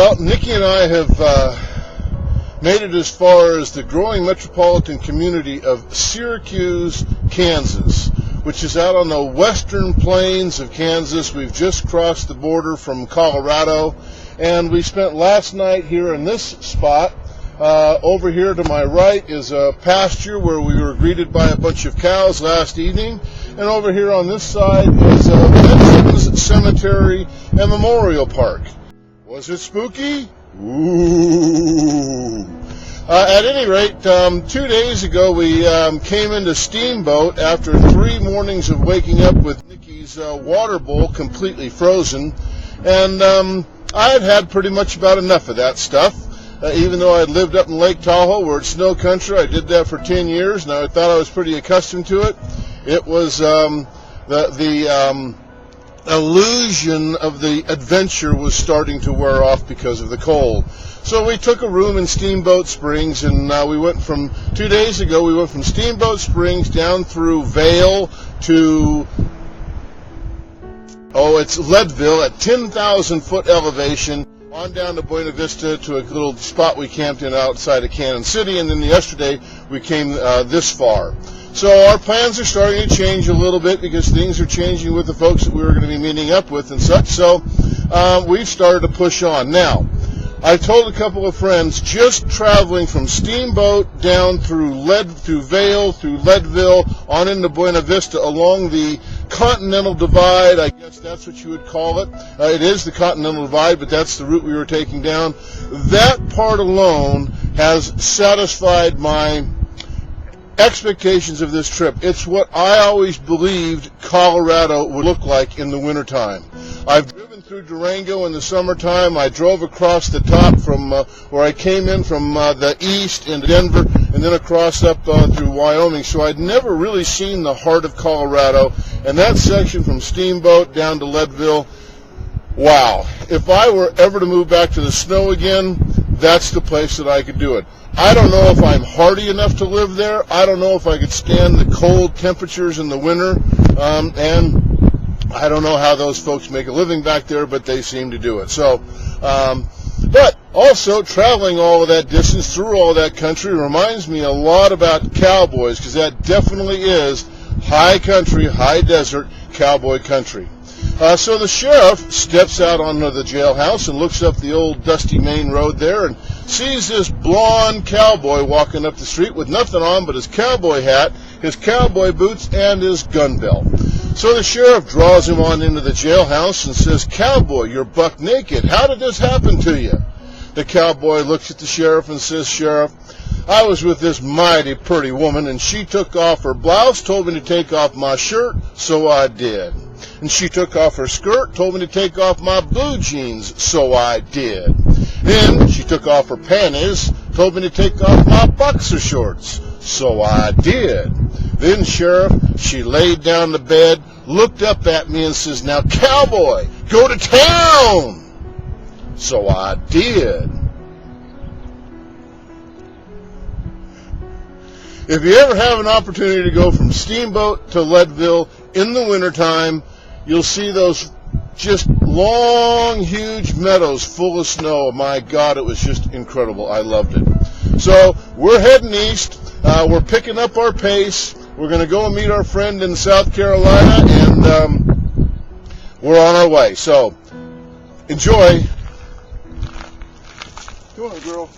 Well, Nikki and I have made it as far as the growing metropolitan community of Syracuse, Kansas, which is out on the western plains of Kansas. We've just crossed the border from Colorado, and we spent last night here in this spot. Over here to my right is a pasture where we were greeted by a bunch of cows last evening, and over here on this side is Veterans Cemetery and Memorial Park. Was it spooky? Ooh. At any rate, 2 days ago we came into Steamboat after 3 mornings of waking up with Nikki's water bowl completely frozen, and I had pretty much about enough of that stuff. Even though I had lived up in Lake Tahoe, where it's snow country, I did that for 10 years, and I thought I was pretty accustomed to it. It was the illusion of the adventure was starting to wear off because of the cold. So we took a room in Steamboat Springs, and we went from 2 days ago. We went from Steamboat Springs down through Vail to it's Leadville at 10,000-foot elevation, on down to Buena Vista to a little spot we camped in outside of Kansas City, and then yesterday we came this far. So our plans are starting to change a little bit because things are changing with the folks that we were going to be meeting up with and such. So we've started to push on. Now, I told a couple of friends, just traveling from Steamboat down through Vail, through Leadville, on into Buena Vista along the Continental Divide, I guess that's what you would call it. It is the Continental Divide, but that's the route we were taking down. That part alone has satisfied my expectations of this trip. It's what I always believed Colorado would look like in the wintertime. I've driven through Durango in the summertime. I drove across the top from where I came in from the east into Denver, and then across up through Wyoming. So I'd never really seen the heart of Colorado. And that section from Steamboat down to Leadville, wow. If I were ever to move back to the snow again, that's the place that I could do it. I don't know if I'm hardy enough to live there. I don't know if I could stand the cold temperatures in the winter. And I don't know how those folks make a living back there, but they seem to do it. So, but also traveling all of that distance through all that country reminds me a lot about cowboys, because that definitely is high country, high desert cowboy country. So the sheriff steps out onto the jailhouse and looks up the old dusty main road there and sees this blonde cowboy walking up the street with nothing on but his cowboy hat, his cowboy boots, and his gun belt. So the sheriff draws him on into the jailhouse and says, "Cowboy, you're buck naked. How did this happen to you?" The cowboy looks at the sheriff and says, "Sheriff, I was with this mighty pretty woman, and she took off her blouse, told me to take off my shirt, so I did. And she took off her skirt, told me to take off my blue jeans, so I did. Then she took off her panties, told me to take off my boxer shorts, so I did. Then, Sheriff, she laid down the bed, looked up at me and says, 'Now, cowboy, go to town!' So I did." If you ever have an opportunity to go from Steamboat to Leadville in the wintertime, you'll see those just long, huge meadows full of snow. My God, it was just incredible. I loved it. So we're heading east. We're picking up our pace. We're going to go and meet our friend in South Carolina, and we're on our way. So enjoy. Come on, girl.